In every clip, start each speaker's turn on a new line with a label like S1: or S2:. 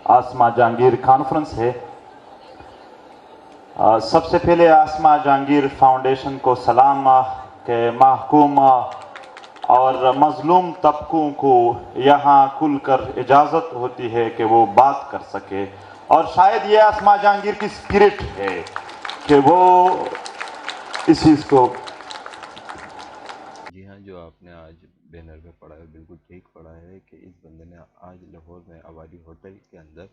S1: आसमा Jahangir conference है। सबसे पहले आसमा जहांगीर फाउंडेशन को सलाम के महकूम और मजलूम तबकों को यहाँ खुलकर इजाज़त होती है कि वो बात कर सके, और शायद ये आसमा जहांगीर की स्पिरिट है कि वो इस चीज़ को।
S2: जी हाँ, जो आपने आज बैनर पे पढ़ा है बिल्कुल ठीक पढ़ा है कि इस बंदे ने आज लाहौर में आबादी होटल के अंदर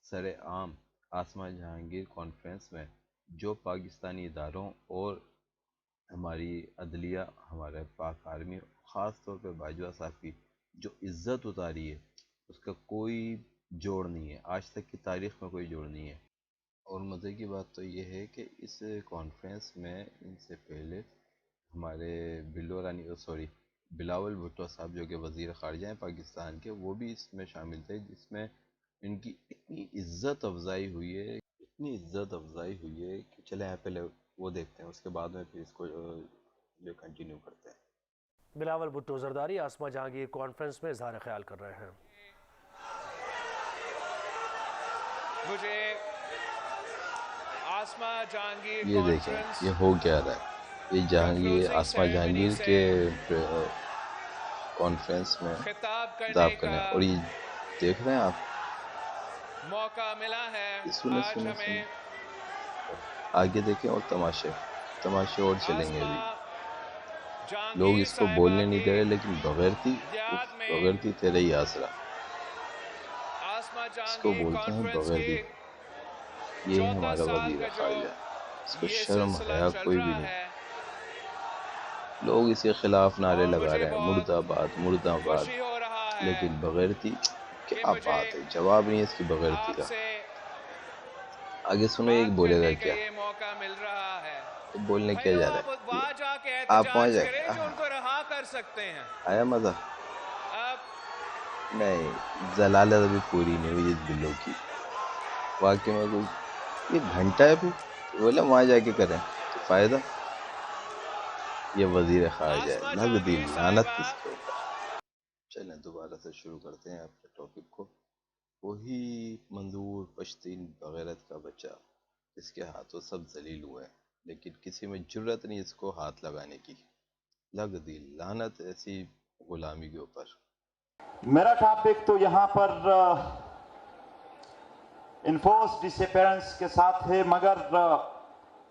S2: सरेआम आसमा जहांगीर कॉन्फ्रेंस में जो पाकिस्तानी इदारों और हमारी अदलिया, हमारे पाक आर्मी, ख़ास तौर पे बाजवा साहब की जो इज़्ज़त उतारी है उसका कोई जोड़ नहीं है, आज तक की तारीख़ में कोई जोड़ नहीं है। और मज़े की बात तो ये है कि इस कॉन्फ्रेंस में इनसे पहले हमारे बिलावल भुट्टो साहब जो कि वज़ीर ख़ारिजा हैं पाकिस्तान के, वो भी इसमें शामिल थे, जिसमें इनकी इतनी इज़्ज़त अफजाई हुई है, इतनी इज़्ज़त अफजाई हुई है कि चले यहाँ पहले वो देखते हैं, उसके बाद में फिर इसको जो कंटिन्यू करते हैं।
S3: बिलावल भुट्टो जरदारी आसमा जहांगीर कॉन्फ्रेंस में इज़हार ख्याल कर रहे हैं।
S4: मुझे आसमा जहांगीर
S2: ये देखें ये हो क्या रहा है, ये जहांगीर आसमा जहांगीर के कॉन्फ्रेंस में खिताब करने, और ये देख रहे हैं आप
S4: मौका मिला है।
S2: सुने आगे देखें, और तमाशे और चलेंगे अभी। लोग इसको बोलने नहीं दे रहे, लेकिन बगैरती तेरे ही आसरा, इसको बोलते हैं बगैरती। ये है हमारा वज़ीर ख़ारिजा, इसको शर्म हया कोई भी नहीं। लोग इसके खिलाफ नारे लगा रहे हैं, मुर्दाबाद मुर्दाबाद, लेकिन बगैरती क्या बात है, जवाब नहीं है इसकी बगैरती का। आगे सुनो एक बोलेगा क्या, तो बोलने क्या जा रहा है, आप वहाँ जाके आया मज़ा नहीं, जलालत अभी पूरी नहीं हुई इस बिल्लो की। वाकई में कोई 1 घंटा है अभी, बोला वहाँ जाके करें तो फ़ायदा। ये वज़ीर ख़ारिजा है, लग दी लानत इसके ऊपर। चलें दोबारा से शुरू करते हैं अपने टॉपिक को। वही मंजूर पश्तीन बगैरत का बच्चा, इसके हाथों सब जलील हुए, लेकिन किसी में जुर्रत नहीं इसको हाथ लगाने की। लग दी लानत ऐसी गुलामी के ऊपर।
S1: मेरा टॉपिक तो यहाँ पर इन्फोर्स डिसअपीयरेंस के साथ है, मगर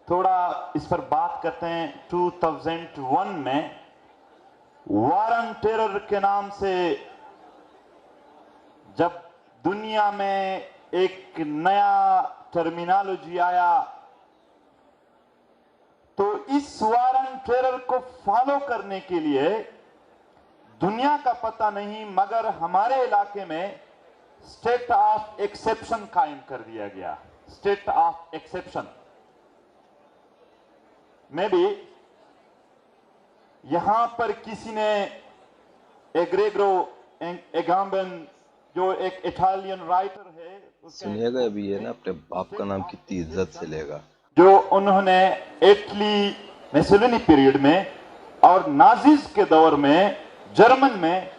S1: थोड़ा इस पर बात करते हैं। 2001 में वॉर ऑन टेरर के नाम से जब दुनिया में एक नया टर्मिनोलॉजी आया, तो इस वॉर ऑन टेरर को फॉलो करने के लिए दुनिया का पता नहीं, मगर हमारे इलाके में स्टेट ऑफ एक्सेप्शन कायम कर दिया गया। स्टेट ऑफ एक्सेप्शन में भी यहां पर किसी ने एग्रेगो एगाम्बन, जो एक इटालियन राइटर है,
S2: सुनिएगा अभी ये ना अपने बाप का नाम कितनी इज्जत से लेगा,
S1: जो उन्होंने इटली मेसोलिनी पीरियड में और नाजीज के दौर में जर्मन में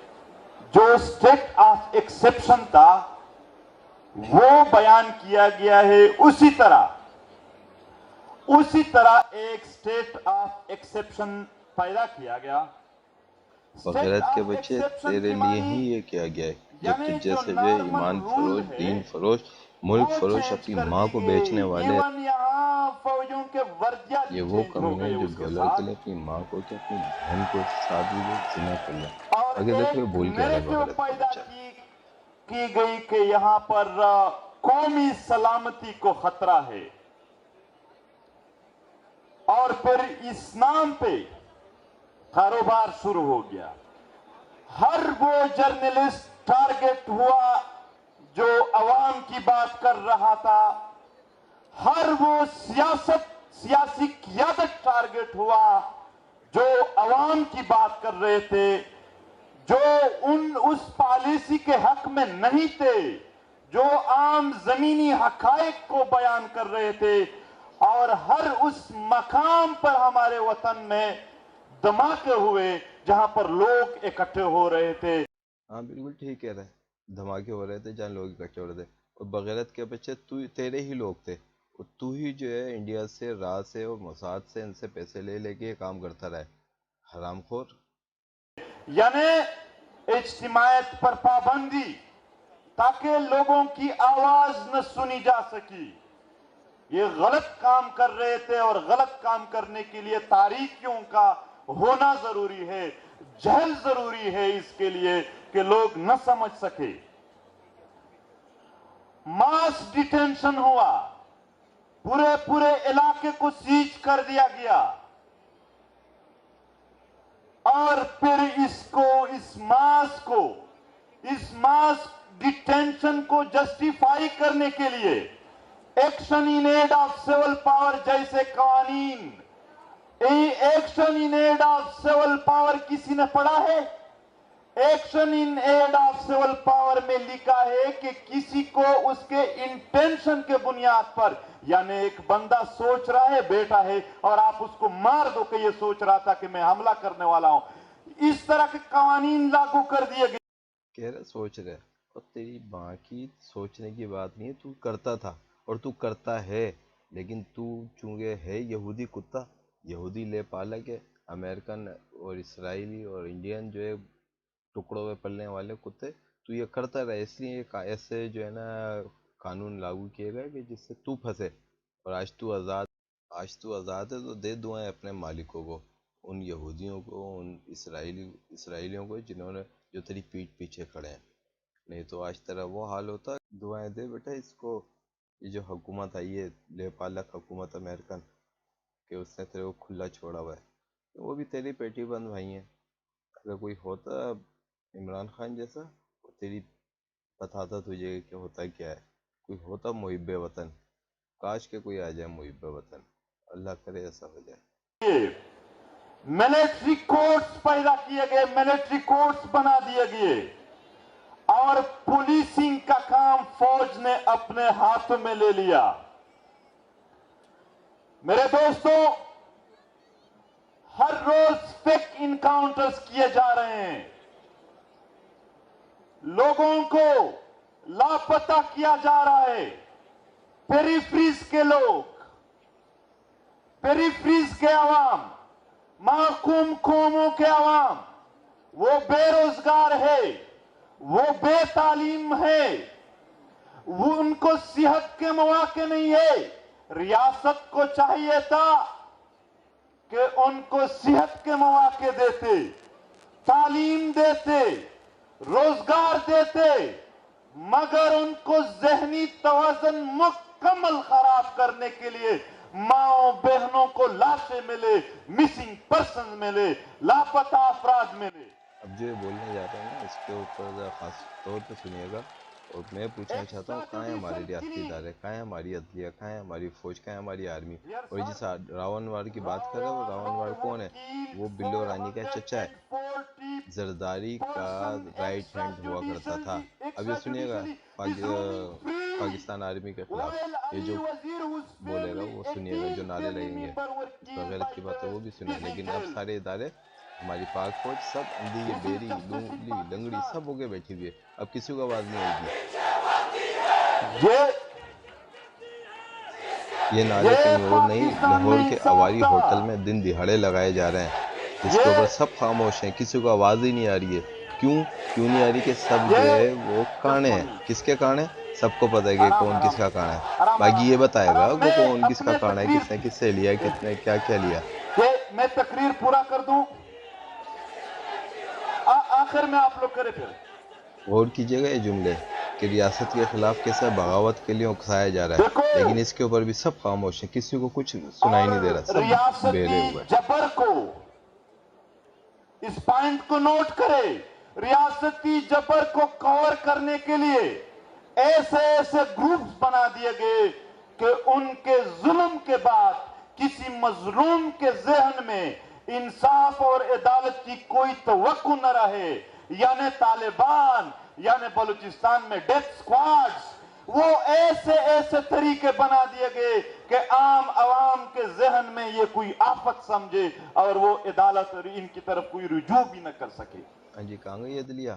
S1: जो स्टेट ऑफ एक्सेप्शन था वो बयान किया गया है। उसी तरह एक स्टेट ऑफ एक्सेप्शन पैदा किया गया।
S2: बगैरत के बच्चे तेरे लिए ही ये किया गया है, जब तुझे से वे ईमान फरोश, दीन फरोश, मुल्क फरोश, अपनी माँ को बेचने वाले, ये वो कमीने जो डॉलर के लिए अपनी माँ को क्या अपनी बहन को साथ भी जिना कर लिया। आगे देखो बोल क्या रहा है बगैरत का बच्चा।
S1: की गई कि यहाँ पर कौमी सलामती को खतरा है, और फिर इस नाम पे कारोबार शुरू हो गया। हर वो जर्नलिस्ट टारगेट हुआ जो अवाम की बात कर रहा था, हर वो सियासी क़ियादत टारगेट हुआ जो अवाम की बात कर रहे थे, जो उस पॉलिसी के हक में नहीं थे, जो आम जमीनी हकायक को बयान कर रहे थे, और हर उस मकाम पर हमारे वतन में धमाके हुए जहां पर लोग इकट्ठे हो रहे थे।
S2: हाँ बिल्कुल ठीक कह रहे हैं, धमाके हो रहे थे जहाँ लोग इकट्ठे हो रहे थे। اور بغیرت کے بچے تیرے ہی لوگ تھے، اور تو ہی جو ہے انڈیا سے، راز سے اور موساد سے ان سے پیسے لے لے کے یہ کام کرتا رہا ہے، حرام خور۔
S1: یعنی اجتماعیت پر پابندی تاکہ لوگوں کی آواز نہ سنی جا سکی، یہ غلط کام کر رہے تھے، اور غلط کام کرنے کے لیے تاریکیوں کا ہونا ضروری ہے، جہل ضروری ہے اس کے لیے کہ لوگ نہ سمجھ سکے۔ ماس ڈیٹینشن ہوا، پورے علاقے کو سیج کر دیا گیا، اور پھر اس ماس ڈیٹینشن کو جسٹیفائی کرنے کے لیے action in aid of civil power جیسے قوانین، action in aid of civil power کسی نے پڑھا ہے؟ Action in aid of civil power میں لکھا ہے کہ کسی کو اس کے انٹینشن کے بنیاد پر، یعنی ایک بندہ سوچ رہا ہے، بیٹا ہے، اور آپ اس کو مار دو کہ یہ سوچ رہا تھا کہ میں حملہ کرنے والا ہوں، اس طرح کے قوانین لاگو کر دیے گئے۔
S2: کہہ رہے سوچ رہے، اور تیری ماں کی سوچنے کی بات نہیں ہے، تو کرتا تھا اور تو کرتا ہے، لیکن تو چونکہ ہے یہودی کتا، یہودی لے پالک ہے، امریکن اور اسرائیلی اور انڈین جو ہے ٹکڑوں میں پلنے والے کتے، تو یہ کرتا رہے، اس لیے ایسے جو ہے نا قانون لاگو کیے گئے کہ جس سے تو پھنسے، اور آج تو آزاد ہے، تو دے دعائیں اپنے مالکوں کو، ان یہودیوں کو، ان اسرائیلیوں کو جنہوں نے جو تیری پیٹھ پیچھے کھڑے ہیں، نہیں تو آج تیرا وہ حال ہوتا۔ دعائیں دے بیٹا اس کو، یہ جو حکومت آئی ہے لے پالک حکومت امریکن، کہ اس نے تیرے کو کھلا چھوڑا ہوا ہے، وہ بھی تیری پیٹی بند بھائی ہیں۔ اگر کوئی ہوتا عمران خان جیسا، وہ تیری بتاتا تجھے کہ ہوتا کیا ہے، کوئی ہوتا محب وطن، کاش کہ کوئی آ جائے محب وطن، اللہ کرے ایسا ہو جائے۔
S1: ملٹری کورٹس پیدا کیے گئے، ملٹری کورٹس بنا دیے گئے، اور پولیسنگ کا کام فوج نے اپنے ہاتھوں میں لے لیا۔ میرے دوستوں، ہر روز فیک انکاؤنٹرز کیے جا رہے ہیں، لوگوں کو لاپتہ کیا جا رہا ہے، پیریفریز کے لوگ، پیریفریز کے عوام، محکوم قوموں کے عوام، وہ بے روزگار ہے، وہ بے تعلیم ہے، وہ ان کو صحت کے مواقع نہیں ہے۔ ریاست کو چاہیے تھا کہ ان کو صحت کے مواقع دیتے، تعلیم دیتے، روزگار دیتے، مگر ان کو ذہنی توازن مکمل خراب کرنے کے لیے ماؤں بہنوں کو لاشیں ملے، مسنگ پرسن ملے، لاپتہ افراد ملے۔
S2: اب جو یہ بولنے جا رہے ہیں نا، اس کے اوپر ذرا خاص طور پہ سنیے گا، اور میں پوچھنا چاہتا ہوں کہاں ہے ہمارے ریاستی ادارے، کہاں ہے ہماری عدلیہ، کہاں ہے ہماری فوج، کہاں ہے ہماری آرمی؟ اور جس راون وار کی بات کر رہے ہیں، وہ راون وار کون ہے؟ وہ بلو رانی کا چچا ہے، زرداری کا رائٹ ہینڈ ہوا کرتا تھا۔ اب یہ سنیے گا پاکستان آرمی کے خلاف یہ جو بولے گا وہ سنیے گا، جو نعرے لگیں گے، بغیرت کی بات ہے وہ بھی سنیں، لیکن اب سارے ادارے ہماری پاک فوج سب اندھی بیری لونگلی لنگڑی سب ہو کے بیٹھی ہوئی ہے، اب کسی کو آواز نہیں آئے گی۔ یہ نعرے کہیں اور نہیں، لاہور کے عواری ہوٹل میں دن دہاڑے لگائے جا رہے ہیں، جس کے اوپر سب خاموش ہیں، کسی کو آواز ہی نہیں آ رہی ہے۔ کیوں نہیں آ رہی؟ کہ سب جو ہے وہ کانے ہیں۔ کس کے کانے؟ سب کو پتہ ہے کہ کون کس کا کانا ہے، باقی یہ بتائے گا کہ کون کس کا کانا ہے، کس نے کس سے لیا، کس نے کیا کیا لیا۔
S1: میں تقریر پورا کر دوں، آخر میں آپ لوگ کرے پھر
S2: غور کیجئے گا یہ جملے کہ ریاست کے خلاف کیسے بغاوت کے لیے اکسایا جا رہا ہے، لیکن اس کے اوپر بھی سب خاموش ہیں، کسی کو کچھ سنائی نہیں دے رہا، سب بہرے ہوئے۔
S1: جبر کو، اس پوائنٹ کو نوٹ کرے، ریاستی جبر کو کور کرنے کے لیے ایسے گروپس بنا دیے گئے کہ ان کے ظلم کے بعد کسی مظلوم کے ذہن میں انصاف اور عدالت کی کوئی توقع نہ رہے، یعنی طالبان، یعنی بلوچستان میں ڈیتھ سکواڈز، وہ ایسے طریقے بنا دیے گئے کہ عام عوام کے ذہن میں یہ کوئی آفت سمجھے اور وہ عدالت اور ان کی طرف کوئی رجوع بھی نہ کر سکے۔
S2: ہاں جی، کہاں گئی عدلیہ؟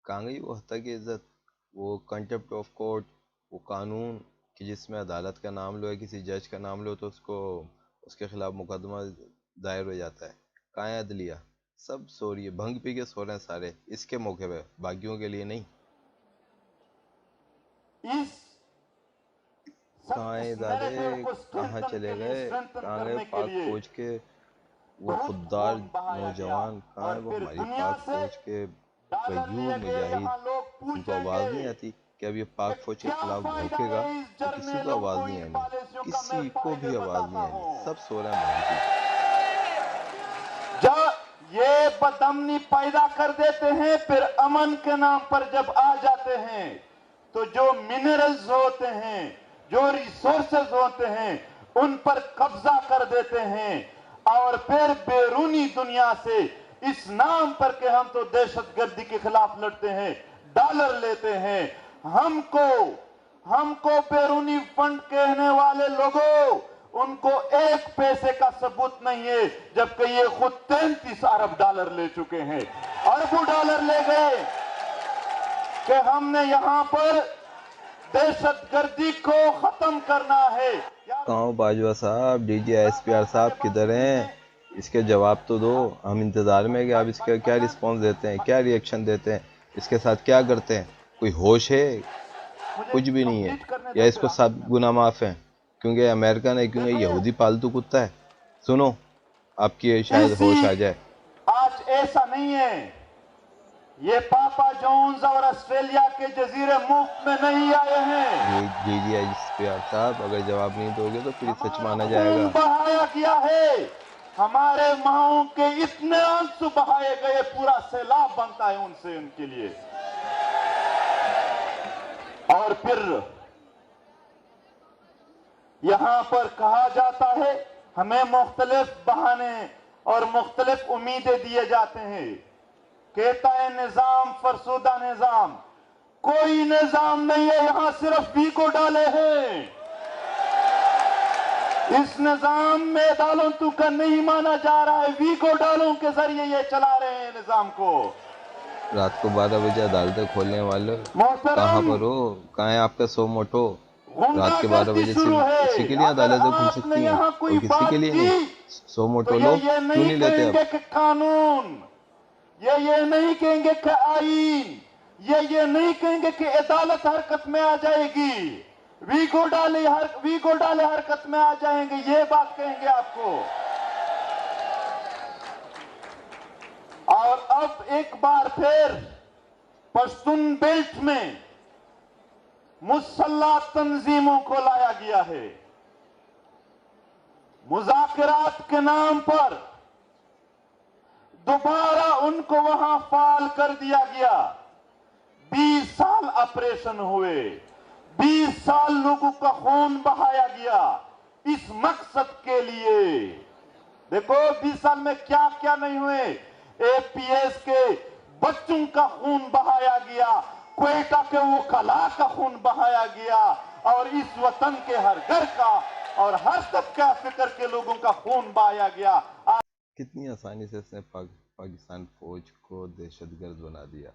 S2: کہاں گئی وہ حق کی عزت؟ وہ کنٹیمپٹ آف کورٹ، وہ قانون کہ جس میں عدالت کا نام لو ہے، کسی جج کا نام لو تو اس کے خلاف مقدمہ دائر ہو جاتا ہے. کہاں ہے عدلیہ؟ سب سو رہی ہے، بھنگ پی کے سو رہے ہیں سارے، اس کے موقع پہ، باقیوں کے لیے نہیں. کہاں ہیں ادارے، کہاں چلے گئے، کہاں گئے پاک فوج کے وہ خوددار نوجوان، کہاں ہیں وہ ہماری پاک فوج کے غیور مجاہد؟ ان کو آواز نہیں آتی کہ اب یہ پاک فوج کے خلاف بھونکے گا تو کسی کو آواز نہیں آنی، کسی کو بھی آواز نہیں آنی، سب سو رہے ہیں بھنگ پی.
S1: جب یہ بدامنی پیدا کر دیتے ہیں، پھر امن کے نام پر جب آ جاتے ہیں تو جو منرلز ہوتے ہیں، جو ریسورسز ہوتے ہیں، ان پر قبضہ کر دیتے ہیں، اور پھر بیرونی دنیا سے اس نام پر کہ ہم تو دہشت گردی کے خلاف لڑتے ہیں ڈالر لیتے ہیں. ہم کو بیرونی فنڈ کہنے والے لوگوں، ان کو ایک پیسے کا ثبوت نہیں ہے، جبکہ یہ خود 33 ارب ڈالر لے چکے ہیں، اربوں ڈالر لے گئے کہ ہم نے یہاں پر دہشت گردی کو ختم کرنا ہے.
S2: کہاں باجوہ صاحب، D G S P R صاحب کدھر ہیں؟ اس کے جواب تو دو، ہم انتظار میں کہ آپ اس کا کیا رسپانس دیتے ہیں، کیا ری ایکشن دیتے ہیں، اس کے ساتھ کیا کرتے ہیں. کوئی ہوش ہے؟ کچھ بھی نہیں ہے. یا اس کو سب گناہ معاف ہیں کیونکہ امریکن ہے، کیونکہ یہودی پالتو کتا ہے. سنو، آپ کی شاید ہوش آ جائے.
S1: آج ایسا نہیں ہے، یہ پاپا جونز اور آسٹریلیا کے جزیرے مفت میں نہیں آئے ہیں.
S2: جی جی ایس پی آر صاحب، اگر جواب نہیں دو گے تو پھر سچ مانا جائے گا.
S1: خون بہایا گیا ہے، ہمارے ماؤں کے اتنے آنسو بہائے گئے، پورا سیلاب بنتا ہے ان سے، ان کے لیے. اور پھر یہاں پر کہا جاتا ہے، ہمیں مختلف بہانے اور مختلف امیدیں دیے جاتے ہیں. کہتا ہے نظام فرسودہ نظام. کوئی نظام نہیں ہے، یہاں صرف ویگو ڈالے ہیں. اس نظام میں عدالتوں کا نہیں مانا جا رہا ہے، ویگو ڈالوں کے ذریعے یہ چلا رہے ہیں نظام کو.
S2: رات کو 12 بجے عدالتیں کھولنے والے کہاں
S1: محترم،
S2: پر ہو؟ کہاں ہے آپ کا سو موٹو؟ رات
S1: غنڈہ
S2: کے 12
S1: گردی
S2: بجے
S1: شروع
S2: صرف
S1: ہے.
S2: اسی کے لیے
S1: اگر
S2: عدالتیں کھل
S1: آپ نے
S2: سکتی ہیں
S1: یہاں
S2: اور
S1: کوئی
S2: کسی کے
S1: بات
S2: لیے
S1: کی
S2: نہیں. سو
S1: تو
S2: موٹو لو
S1: یہ
S2: کیوں
S1: نہیں
S2: نہیں لیتے
S1: کہیں
S2: اب؟
S1: گے کہ قانون، یہ نہیں کہیں گے کہ آئین، یہ نہیں کہیں گے کہ عدالت حرکت میں آ جائے گی، ویگو ڈالے حرکت میں آ جائیں گے، یہ بات کہیں گے آپ کو. اور اب ایک بار پھر پشتون بیلٹ میں مسلح تنظیموں کو لایا گیا ہے. مذاکرات کے نام پر دوبارہ ان کو وہاں فعال کر دیا گیا. 20 سال آپریشن ہوئے، 20 سال لوگوں کا خون بہایا گیا اس مقصد کے لیے. دیکھو 20 سال میں کیا کیا نہیں ہوئے. اے پی ایس کے بچوں کا خون بہایا گیا، کوئٹہ کے وکلاء کا خون بہایا گیا، اور اس وطن کے ہر گھر کا اور ہر طبقہ فکر کے لوگوں کا خون بہایا گیا.
S2: کتنی آسانی سے اس نے پاکستان فوج کو دہشت گرد بنا دیا.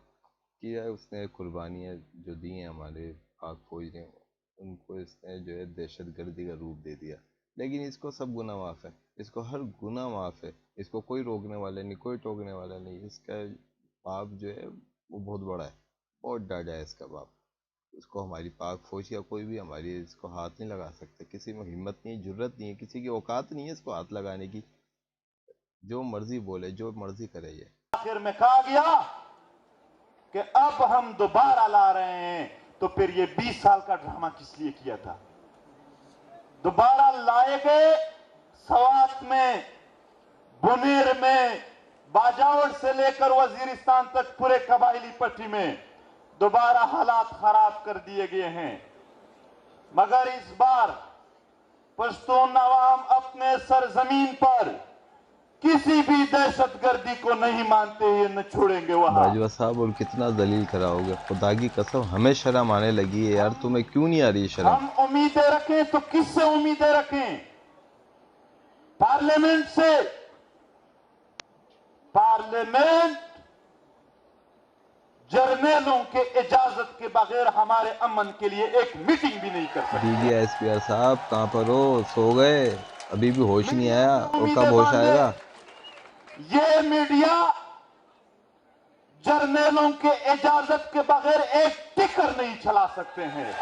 S2: کیا اس نے قربانیاں جو دی ہیں ہمارے پاک فوج نے، ان کو اس نے جو ہے دہشت گردی کا روپ دے دیا. لیکن اس کو سب گناہ معاف ہے، اس کو ہر گناہ معاف ہے، اس کو کوئی روکنے والا نہیں، کوئی ٹوکنے والا نہیں. اس کا باپ جو ہے وہ بہت بڑا ہے، بہت ڈاڈا ہے اس کا باپ. اس کو ہماری پاک فوج یا کوئی بھی ہماری اس کو ہاتھ نہیں لگا سکتے. کسی میں ہمت نہیں، جرت نہیں ہے، کسی کی اوقات نہیں ہے اس کو ہاتھ لگانے کی. جو مرضی بولے، جو مرضی کرے. یہ
S1: آخر میں کہا گیا کہ اب ہم دوبارہ لا رہے ہیں، تو پھر یہ 20 سال کا ڈرامہ کس لیے کیا تھا؟ دوبارہ لائے گئے سوات میں، بنیر میں، باجاوڑ سے لے کر وزیرستان تک پورے قبائلی پٹی میں دوبارہ حالات خراب کر دیے گئے ہیں. مگر اس بار پشتون عوام اپنے سرزمین پر کسی بھی دہشت گردی کو نہیں مانتے، یہ نہ چھوڑیں گے وہاں.
S2: باجوہ صاحب اور کتنا ذلیل کراؤ گے، خدا کی قسم ہمیں شرم آنے لگی ہے یار. تمہیں کیوں نہیں آ رہی شرم؟
S1: ہم امیدیں رکھیں تو کس سے امیدیں رکھیں؟ پارلیمنٹ سے. پارلیمنٹ जर्नलों के इजाजत के बगैर हमारे अमन के लिए एक मीटिंग भी नहीं कर सकते।
S2: DGSPR साहब कहाँ पर हो? सो गए? अभी भी होश नहीं आया? और कब होश आएगा?
S1: ये मीडिया जर्नलों के इजाजत के बगैर एक टिकर नहीं चला सकते हैं।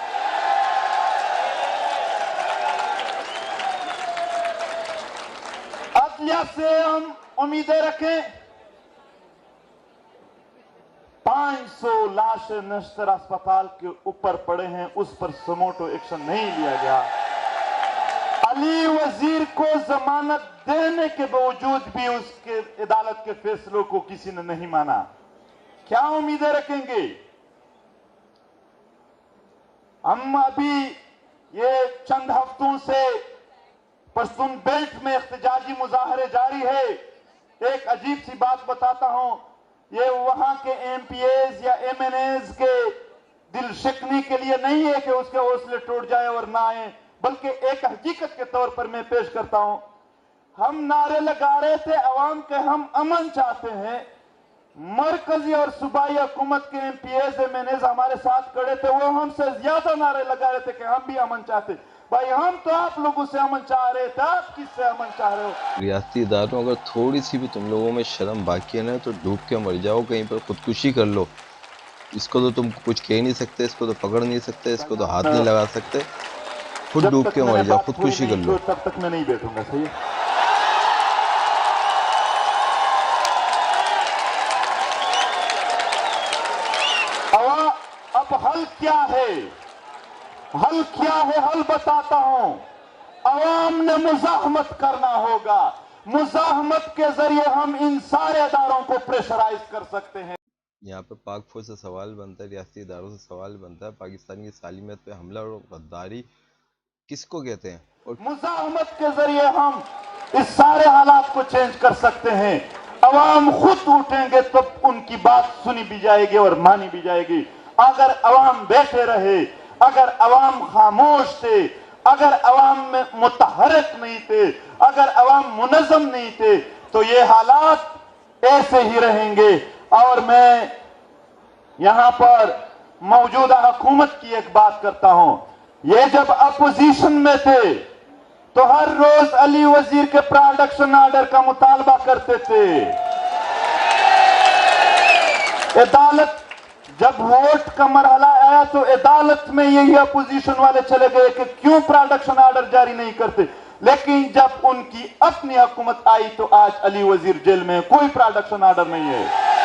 S1: अदलिया से हम उम्मीदें रखें। 500 लाशें नश्तर अस्पताल के ऊपर पड़े हैं, उस पर सुमोटो एक्शन नहीं लिया गया। अली वजीर को जमानत देने के बावजूद भी उसके अदालत के फैसलों को किसी ने नहीं माना। क्या उम्मीदें रखेंगे? हम अभी ये चंद हफ्तों से पश्तून बेल्ट में इख्तिजाजी मुजाहरे जारी है। एक अजीब सी बात बताता हूं, ये वहां के MPAs या MNAs के दिल शिकनी के लिए नहीं है कि उसके हौसले टूट जाए और ना आए, बल्कि एक हकीकत के तौर पर मैं पेश करता हूं। हम नारे लगा रहे थे अवाम के हम अमन चाहते हैं। मरकजी और सूबाई हुकूमत के MPAs MNAs हमारे साथ खड़े थे, वो हमसे ज्यादा नारे लगा रहे थे कि हम भी अमन चाहते। भाई हम तो आप लोगों से अमन चाह रहे थे, आप किससे अमन चाह रहे हो?
S2: रियासती इदारों, अगर थोड़ी सी भी तुम लोगों में शर्म बाकी है ना तो डूब के मर जाओ, कहीं पर खुदकुशी कर लो। इसको तो तुम कुछ कह नहीं सकते, इसको तो पकड़ नहीं सकते, इसको तो हाथ नहीं लगा सकते। खुद डूब के मर जाओ, खुदकुशी कर लो।
S1: तब तक मैं नहीं बैठूंगा। सही है? अब हल क्या है? हल क्या है? हल बताता हूं। अवाम ने मुजाहमत करना होगा। मुजाहमत के जरिए हम इन सारे इदारों को प्रेशराइज कर सकते हैं।
S2: यहाँ पे पाक फौज से सवाल बनता है, रियासती इदारों से सवाल बनता है, पाकिस्तान की सालिमियत पे हमला और गद्दारी किसको कहते हैं? और
S1: मुजाहमत के जरिए हम इस सारे हालात को चेंज कर सकते हैं। अवाम खुद उठेंगे तो उनकी बात सुनी भी जाएगी और मानी भी जाएगी। अगर अवाम बैठे रहे, अगर अवाम खामोश थे, अगर अवाम में मुतहरक नहीं थे, अगर अवाम मुनज़्ज़म नहीं थे, तो ये हालात ऐसे ही रहेंगे। और मैं यहां पर मौजूदा हुकूमत की एक बात करता हूं। ये जब अपोजिशन में थे तो हर रोज अली वजीर के प्रोडक्शन ऑर्डर का मुतालबा करते थे। अदालत जब वोट का मरहला आया तो अदालत में यही अपोजिशन वाले चले गए कि क्यों प्रोडक्शन ऑर्डर जारी नहीं करते। लेकिन जब उनकी अपनी हुकूमत आई तो आज अली वजीर जेल में, कोई प्रोडक्शन ऑर्डर नहीं है।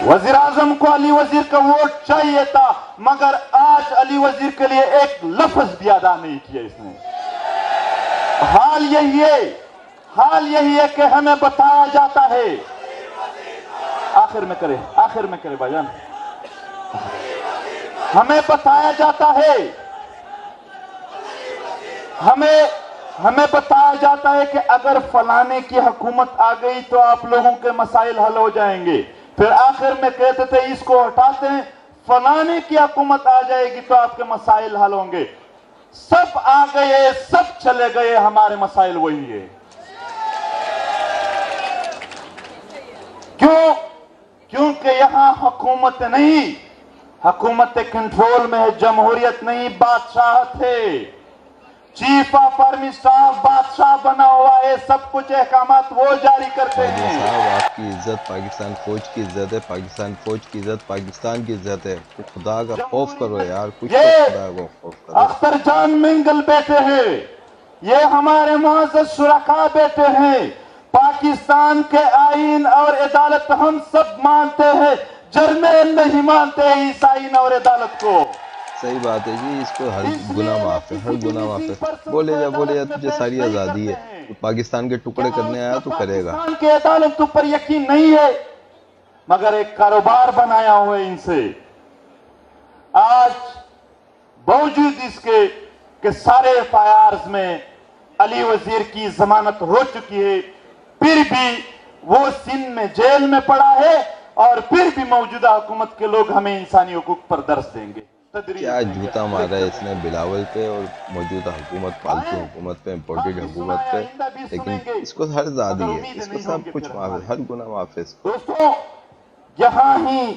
S1: वजीर आजम को अली वजीर का वोट चाहिए था, मगर आज अली वजीर के लिए एक लफ्ज भी अदा नहीं किया इसने। हाल यही है कि हमें बताया जाता है, आखिर में करे भाईजान, हमें बताया जाता है, हमें बताया जाता है कि अगर फलाने की हुकूमत आ गई तो आप लोगों के मसाइल हल हो जाएंगे। फिर आखिर में कहते थे इसको हटाते हैं, फलाने की हुकूमत आ जाएगी तो आपके मसाइल हल होंगे। सब आ गए, सब चले गए, हमारे मसाइल वही है। क्यों? क्योंकि यहां हुकूमत नहीं, हुकूमत कंट्रोल में है, जमहूरियत नहीं, बादशाहत है। चीफ ऑफ आर्मी स्टाफ बादशाह बना हुआ है, सब कुछ अहकामात वो जारी करते हैं।
S2: साहब आपकी इज्जत पाकिस्तान फौज की इज्जत है, पाकिस्तान फौज की इज्जत पाकिस्तान की इज्जत है। तो खुदा का खौफ करो यार, कुछ तो खुदा का खौफ करो।
S1: अख्तर जान मिंगल बैठे हैं, ये हमारे मुअज़्ज़ज़ शुरका बैठे हैं। पाकिस्तान के आईन और अदालत हम सब मानते हैं, जर्नल नहीं मानते इस आईन और अदालत को।
S2: सही बात है जी, इसको हर गुनाह माफ है, हर गुनाह माफ है। बोले जा तुझे सारी आज़ादी है, तो पाकिस्तान के टुकड़े करने आया तो करेगा।
S1: पाकिस्तान के अदालत पर यकीन नहीं है, मगर एक कारोबार बनाया हुआ है इनसे। आज बावजूद इसके कि सारे FIRs में अली वजीर की जमानत हो चुकी है, फिर भी वो सिंध में जेल में पड़ा है और फिर भी मौजूदा हुकूमत के लोग हमें इंसानी हुकूक पर दर्ज देंगे।
S2: क्या जूता मारा है इसने बिलावल पे और मौजूदा हुकूमत, पालतू हुकूमत पे, इम्पोर्टेड हुकूमत पे, लेकिन इसको हर आज़ादी है, इसको सब कुछ माफ है, हर गुनाह माफ है इसको।
S1: दोस्तों, यहाँ ही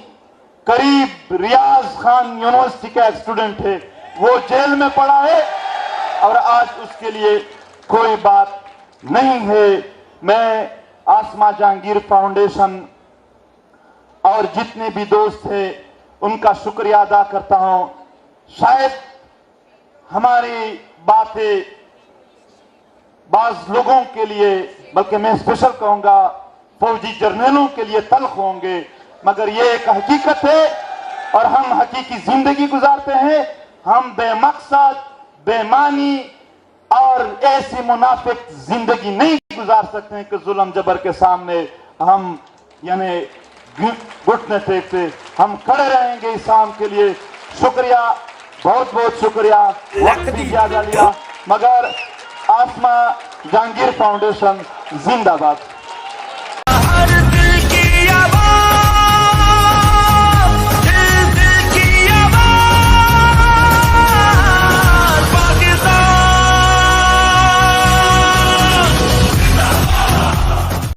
S1: करीब रियाज खान यूनिवर्सिटी का एक स्टूडेंट है, वो जेल में पड़ा है और आज उसके लिए कोई बात नहीं है। मैं आसमा जहांगीर फाउंडेशन और जितने भी दोस्त हैं उनका शुक्रिया अदा करता हूं। शायद हमारी बातें बाज लोगों के लिए, बल्कि मैं स्पेशल कहूंगा फौजी जर्नलों के लिए तल्ख होंगे, मगर ये एक हकीकत है और हम हकीकी जिंदगी गुजारते हैं। हम बेमकसद, बेमानी और ऐसी मुनाफिक जिंदगी नहीं गुजार सकते हैं कि जुल्म जबर के सामने हम यानी घुटने टेकते। हम खड़े रहेंगे इस काम के लिए। शुक्रिया, बहुत बहुत शुक्रिया। वक्त भी ज्यादा लिया, मगर आसमा जहांगीर फाउंडेशन जिंदाबाद।